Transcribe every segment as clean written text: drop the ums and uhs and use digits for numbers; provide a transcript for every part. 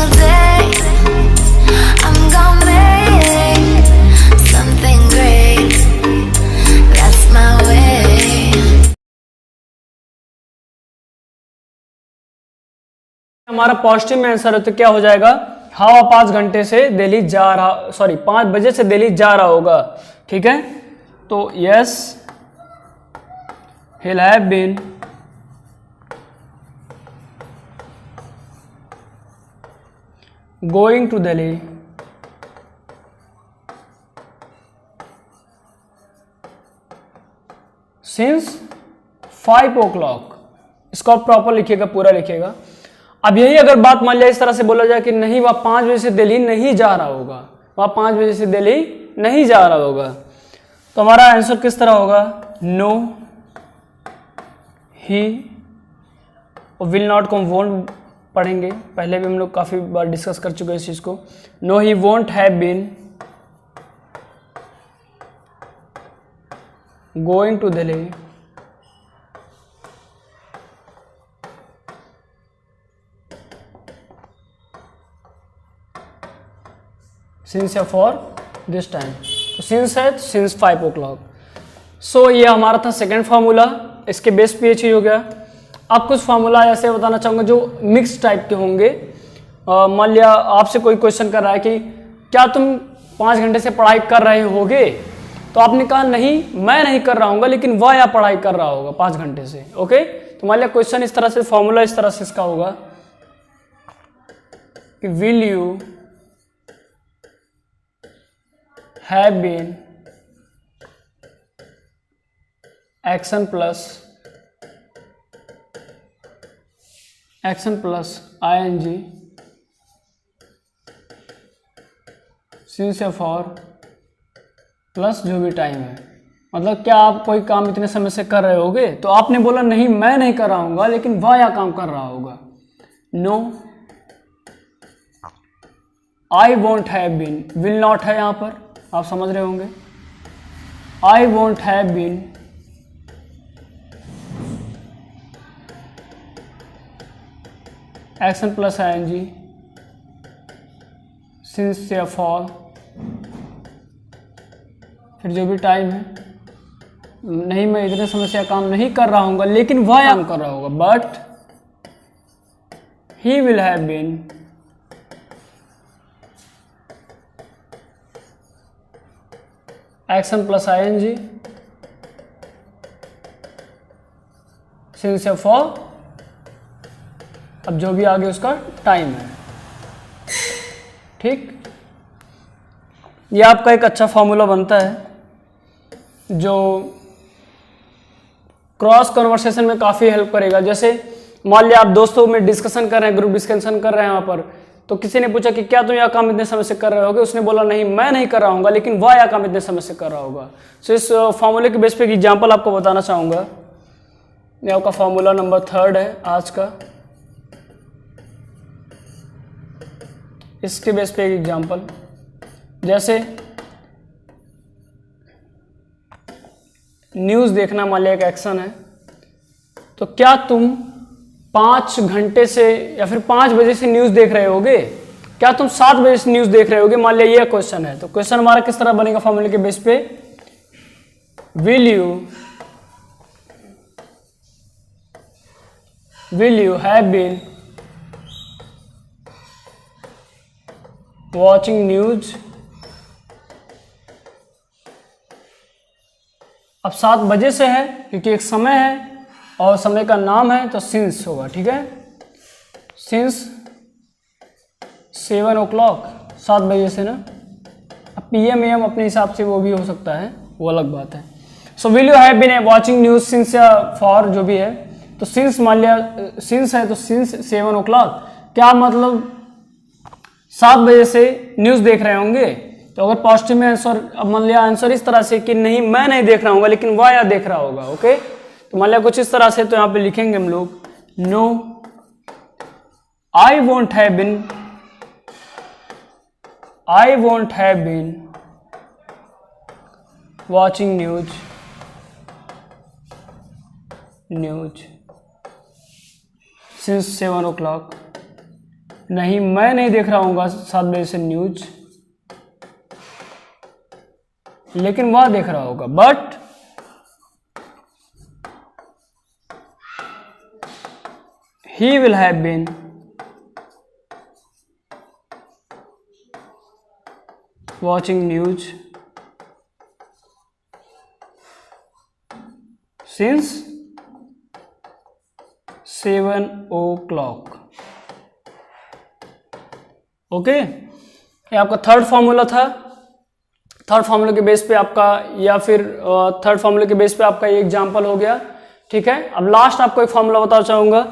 single day. I'm gonna make something great. That's my way. हमारा positive में answer है तो क्या हो जाएगा, हवा 5 घंटे से दिल्ली जा रहा, सॉरी 5 बजे से दिल्ली जा रहा होगा, ठीक है। तो yes he'll have been going to Delhi since 5 o'clock। इसको आप प्रॉपर लिखिएगा, पूरा लिखिएगा। अब यही अगर बात मान लिया इस तरह से बोला जाए कि नहीं वह 5 बजे से दिल्ली नहीं जा रहा होगा, वह 5 बजे से दिल्ली नहीं जा रहा होगा, तो हमारा आंसर किस तरह होगा, no he will not come won't पढ़ेंगे, पहले भी हम लोग काफ़ी बार डिस्कस कर चुके हैं इस चीज़ को। No he won't have been going to Delhi since या फॉर दिस टाइम। तो सिंस है तो सिंस 5 o'clock। सो ये हमारा था सेकेंड फार्मूला, इसके बेस पे ये चीज़ हो गया। अब कुछ फार्मूला ऐसे बताना चाहूँगा जो मिक्स टाइप के होंगे। मान लिया आपसे कोई क्वेश्चन कर रहा है कि क्या तुम 5 घंटे से पढ़ाई कर रहे होगे, तो आपने कहा नहीं मैं नहीं कर रहा हूँगा, लेकिन वह या पढ़ाई कर रहा होगा 5 घंटे से। ओके, तो मान लिया क्वेश्चन इस तरह से, फॉर्मूला इस तरह से इसका होगा कि will you have been action plus I N G since या फॉर प्लस जो भी टाइम है। मतलब क्या आप कोई काम इतने समय से कर रहे होगे, तो आपने बोला नहीं मैं नहीं कर रहा हूँगा, लेकिन वह या काम कर रहा होगा। No I won't have been, will not है यहाँ पर, आप समझ रहे होंगे। I won't have been action plus I N G since या फॉर, फिर जो भी टाइम है, नहीं मैं इतने समय से काम नहीं कर रहा हूँगा, लेकिन वह काम कर रहा होगा। But he will have been action plus I N G since या फॉर, अब जो भी आगे उसका टाइम है, ठीक। ये आपका एक अच्छा फॉर्मूला बनता है जो क्रॉस कन्वर्सेशन में काफ़ी हेल्प करेगा। जैसे मान लिया आप दोस्तों में डिस्कशन कर रहे हैं, ग्रुप डिस्कशन कर रहे हैं, वहाँ पर तो किसी ने पूछा कि क्या तुम यह काम इतने समय से कर रहे होगे, उसने बोला नहीं मैं नहीं कर रहा हूँगा, लेकिन वह यह काम इतने समय से कर रहा होगा। सो इस फॉर्मूले के बेस पे एक एग्जाम्पल आपको बताना चाहूँगा। ये आपका फॉर्मूला नंबर 3 है आज का। इसके बेस पे एक एग्जाम्पल, जैसे न्यूज़ देखना मान लिया एक एक्शन है, तो क्या तुम 5 घंटे से या फिर 5 बजे से न्यूज़ देख रहे होगे, क्या तुम 7 बजे से न्यूज़ देख रहे होगे, मान लिया ये क्वेश्चन है। तो क्वेश्चन हमारा किस तरह बनेगा फॉर्मूले के बेस पे, will you have been watching news, अब 7 बजे से है क्योंकि एक समय है और समय का नाम है, तो सिंस होगा, ठीक है। सिंस 7 o'clock, 7 बजे से ना। अब PM AM अपने हिसाब से वो भी हो सकता है, वो अलग बात है। So will you have been watching news since या फॉर जो भी है, तो सिंस मान लिया सिंस है तो सिंस 7 o'clock, क्या मतलब 7 बजे से न्यूज़ देख रहे होंगे। तो अगर पॉजिटिव में आंसर, अब मान लिया आंसर इस तरह से कि नहीं मैं नहीं देख रहा हूँगा, लेकिन वह या देख रहा होगा। ओके, तो मान लिया कुछ इस तरह से, तो यहाँ पे लिखेंगे हम लोग no I won't have been watching news since 7 o'clock, नहीं, मैं नहीं देख रहा हूँ 7 बजे से न्यूज, लेकिन वह देख रहा होगा। But he will have been watching news since 7 o'clock। Okay, ये आपका थर्ड फॉर्मूला था। थर्ड फॉर्मूले के बेस पे आपका, या फिर थर्ड फॉर्मूले के बेस पे आपका ये एग्जाम्पल हो गया। ठीक है, अब लास्ट आपको एक फॉर्मूला बताना चाहूंगा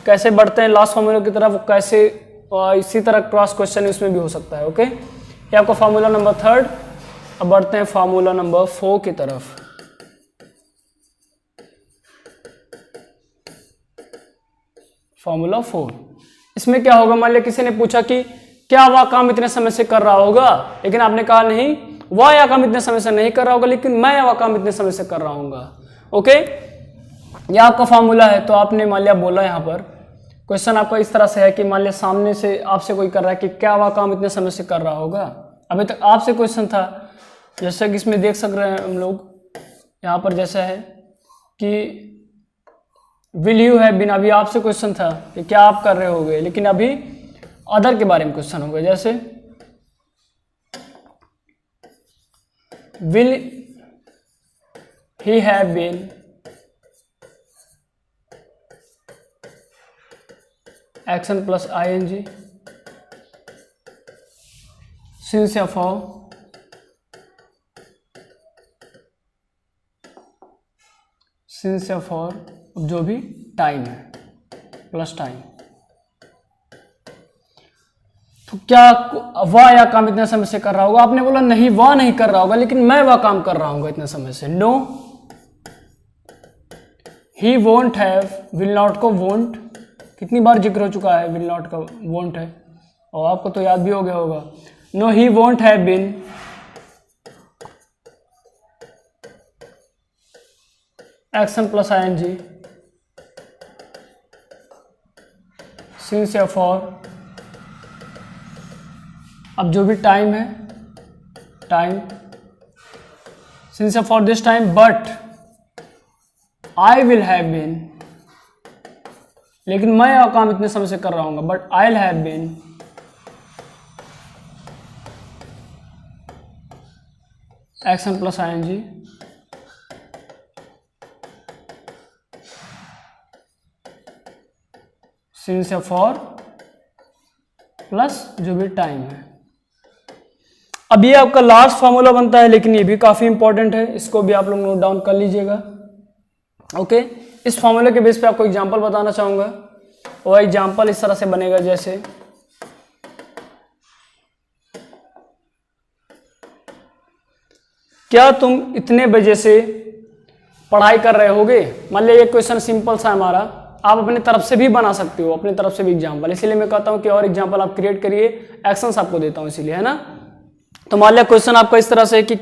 कैसे बढ़ते हैं लास्ट फॉर्मूले की तरफ, कैसे इसी तरह क्रॉस क्वेश्चन इसमें भी हो सकता है। ओके, ये आपका फॉर्मूला नंबर थर्ड। अब बढ़ते हैं फॉर्मूला नंबर 4 की तरफ। फॉर्मूला 4, इसमें क्या होगा, मान लिया किसी ने पूछा कि क्या वह काम इतने समय से कर रहा होगा, लेकिन आपने कहा नहीं, वह यह काम इतने समय से नहीं कर रहा होगा, लेकिन मैं वह काम इतने समय से कर रहा हूँ। ओके, यह आपका फॉर्मूला है। तो आपने मान लिया बोला, यहाँ पर क्वेश्चन आपका इस तरह से है कि मान लिया सामने से आपसे कोई कर रहा है कि क्या वह काम इतने समय से कर रहा होगा। अभी तक आपसे क्वेश्चन था, जैसा कि इसमें देख सक रहे हैं हम लोग, यहाँ पर जैसा है कि विल यू हैव बीन, अभी आपसे क्वेश्चन था कि क्या आप कर रहे होगे, लेकिन अभी अदर के बारे में क्वेश्चन होगा, जैसे will he have been action plus ing since या फॉर सिंस या फॉर जो भी टाइम है प्लस टाइम। तो क्या वह या काम इतने समय से कर रहा होगा? आपने बोला नहीं, वह नहीं कर रहा होगा, लेकिन मैं वह काम कर रहा हूँ इतने समय से। No, he won't have, will not को वोंट कितनी बार जिक्र हो चुका है, विल नॉट का वोंट है, और आपको तो याद भी हो गया होगा। No, he won't have been action plus ing since या फॉर, अब जो भी टाइम है, टाइम सिंस या for this time, but I will have been, लेकिन मैं यह काम इतने समय से कर रहा हूँ, but I will have been action plus ing since या फॉर प्लस जो भी टाइम है। अब ये आपका लास्ट फॉर्मूला बनता है, लेकिन ये भी काफी इंपॉर्टेंट है, इसको भी आप लोग नोट डाउन कर लीजिएगा। ओके, इस फॉर्मूले के बेस पे आपको एग्जांपल बताना चाहूंगा, और एग्जांपल इस तरह से बनेगा, जैसे क्या तुम इतने बजे से पढ़ाई कर रहे होगे। मान लिया ये क्वेश्चन सिंपल सा हमारा, आप अपनी तरफ से भी बना सकते हो, अपनी तरफ से भी एग्जाम्पल, इसीलिए मैं कहता हूँ कि और एग्जाम्पल आप क्रिएट करिए, एक्शंस आपको देता हूँ इसीलिए, है ना। तो मान लिया क्वेश्चन आपका इस तरह से है कि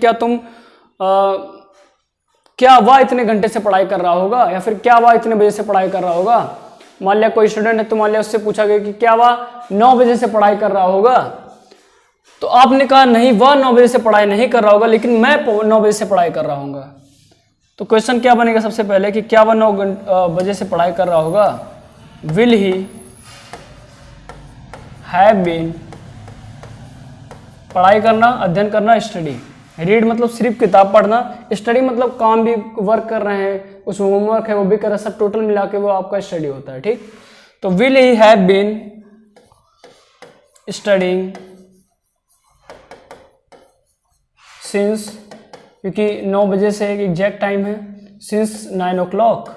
क्या वह इतने घंटे से पढ़ाई कर रहा होगा, या फिर क्या वह इतने बजे से पढ़ाई कर रहा होगा। मान लिया कोई स्टूडेंट है, तो मान लिया उससे पूछा गया कि क्या वह 9 बजे से पढ़ाई कर रहा होगा, तो आपने कहा नहीं, वह 9 बजे से पढ़ाई नहीं कर रहा होगा, लेकिन मैं 9 बजे से पढ़ाई कर रहा हूँ। तो क्वेश्चन क्या बनेगा सबसे पहले कि क्या वह 9 बजे से पढ़ाई कर रहा होगा। विल ही हैव बीन, पढ़ाई करना, अध्ययन करना, स्टडी, रीड मतलब सिर्फ किताब पढ़ना, स्टडी मतलब काम भी वर्क कर रहे हैं, उस होमवर्क है वो भी कर रहे हैं, सब टोटल मिला के वो आपका स्टडी होता है। ठीक, तो will he have been studying since, क्योंकि 9 बजे से एक एग्जैक्ट टाइम है, सिंस 9 o'clock।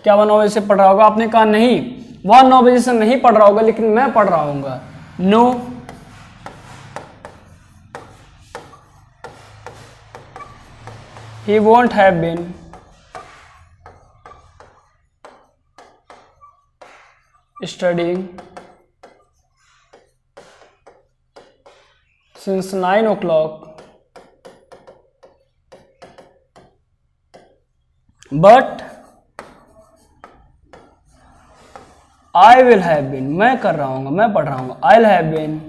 क्या वह 9 बजे से पढ़ रहा होगा? आपने कहा नहीं, वह 9 बजे से नहीं पढ़ रहा होगा, लेकिन मैं पढ़ रहा हूँ। नो, he won't have been studying since 9 o'clock, but I will have been, मैं कर रहा हूँ, मैं पढ़ रहा हूँ, I will have been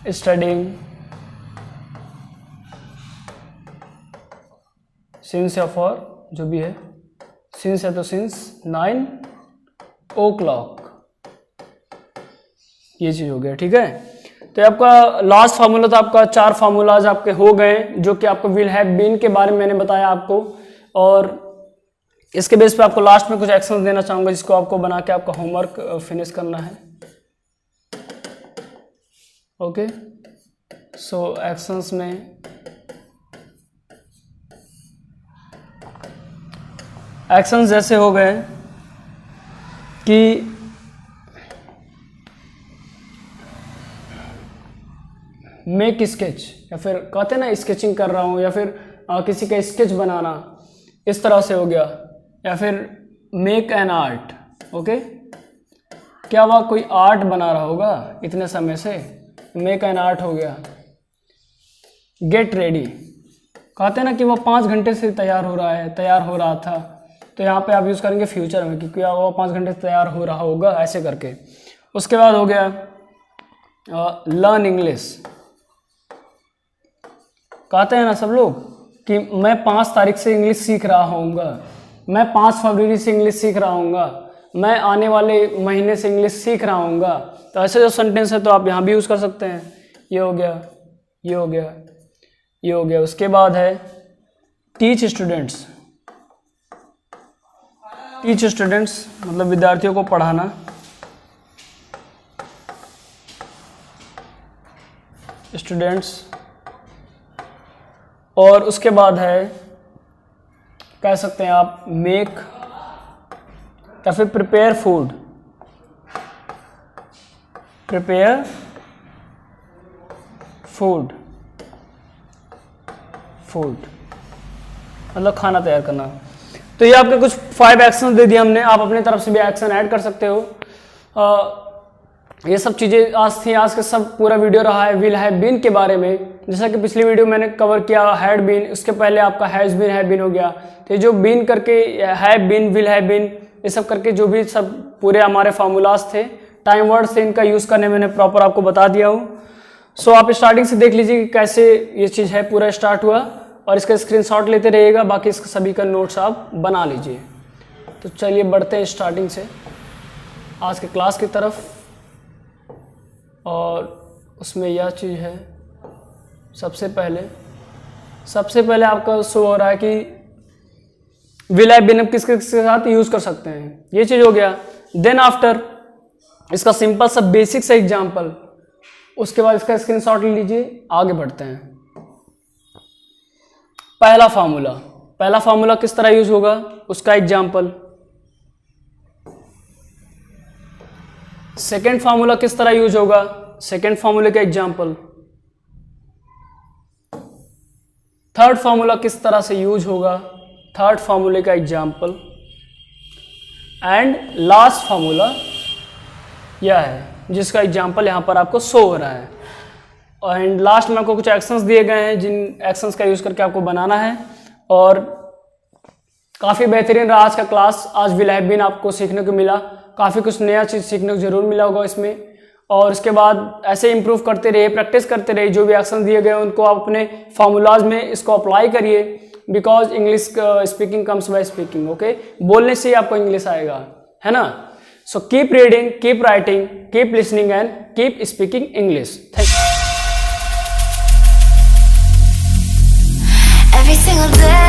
studying, since या फॉर जो भी है, सिंस है तो सिंस 9 o'clock, ये चीज हो गया। ठीक है, तो आपका लास्ट फार्मूला तो आपका 4 फार्मूलाज आपके हो गए जो कि आपको विल हैव बीन के बारे में मैंने बताया आपको, और इसके बेस पे आपको लास्ट में कुछ एक्शंस देना चाहूंगा जिसको आपको बना के आपका होमवर्क फिनिश करना है। ओके, सो एक्शंस में एक्शंस जैसे हो गए कि मेक स्केच, या फिर कहते हैं ना स्केचिंग कर रहा हूँ, या फिर किसी का स्केच बनाना, इस तरह से हो गया, या फिर मेक एन आर्ट। ओके, क्या वह कोई आर्ट बना रहा होगा इतने समय से, मेक एन आर्ट हो गया। गेट रेडी, कहते हैं ना कि वो 5 घंटे से तैयार हो रहा था, तो यहाँ पे आप यूज़ करेंगे फ्यूचर में कि क्या वो 5 घंटे से तैयार हो रहा होगा, ऐसे करके। उसके बाद हो गया लर्न इंग्लिश, कहते हैं ना सब लोग कि मैं 5 तारीख से इंग्लिश सीख रहा होऊंगा, मैं 5 फरवरी से इंग्लिश सीख रहा होऊंगा, मैं आने वाले महीने से इंग्लिश सीख रहा होऊंगा। तो ऐसे जो सेंटेंस है तो आप यहाँ भी यूज़ कर सकते हैं। ये हो गया, ये हो गया, ये हो गया। उसके बाद है टीच स्टूडेंट्स, टीच स्टूडेंट्स मतलब विद्यार्थियों को पढ़ाना। स्टूडेंट्स, और उसके बाद है कह सकते हैं आप मेक या फिर prepare food, prepare food, food मतलब खाना तैयार करना। तो ये आपके कुछ 5 एक्शन दे दिए हमने, आप अपने तरफ से भी एक्शन ऐड कर सकते हो। ये सब चीज़ें आज थी, आज का सब पूरा वीडियो रहा है विल हैव बीन के बारे में। जैसा कि पिछली वीडियो मैंने कवर किया हैड बीन, उसके पहले आपका हैज़ बीन हैव बीन हो गया। तो जो बीन करके have been, will have been, ये सब करके जो भी सब पूरे हमारे फार्मूलाज थे, टाइम वर्ड से इनका यूज़ करने मैंने प्रॉपर आपको बता दिया हूँ। सो आप स्टार्टिंग से देख लीजिए कि कैसे ये चीज़ है, पूरा स्टार्ट हुआ, और इसका स्क्रीनशॉट लेते रहिएगा, बाकी इसका सभी का नोट्स आप बना लीजिए। तो चलिए बढ़ते हैं स्टार्टिंग से आज के क्लास की तरफ, और उसमें यह चीज़ है सबसे पहले आपका शो हो रहा है कि विल हैव बीन किसके साथ यूज़ कर सकते हैं, ये चीज़ हो गया। देन आफ्टर इसका सिंपल सा बेसिक सा एग्जाम्पल, उसके बाद इसका स्क्रीनशॉट ले लीजिए, आगे बढ़ते हैं। पहला फार्मूला किस तरह यूज होगा, उसका एग्जाम्पल। सेकेंड फार्मूला किस तरह यूज होगा, सेकेंड फार्मूले का एग्जाम्पल। थर्ड फार्मूला किस तरह से यूज होगा, थर्ड फार्मूले का एग्जाम्पल। एंड लास्ट फार्मूला यह है जिसका एग्जाम्पल यहाँ पर आपको शो हो रहा है। एंड लास्ट में आपको कुछ एक्शंस दिए गए हैं जिन एक्शंस का यूज़ करके आपको बनाना है। और काफ़ी बेहतरीन रहा आज का क्लास। आज विल हैव बीन आपको सीखने को मिला, काफ़ी कुछ नया चीज़ सीखने को जरूर मिला होगा इसमें। और उसके बाद ऐसे इंप्रूव करते रहिए, प्रैक्टिस करते रहिए, जो भी एक्शन दिए गए उनको आप अपने फार्मूलाज में इसको अप्लाई करिए, because English speaking comes by speaking. Okay, बोलने से ही आपको इंग्लिश आएगा, है ना। So keep reading, keep writing, keep listening and keep speaking English. Thank you. Every single day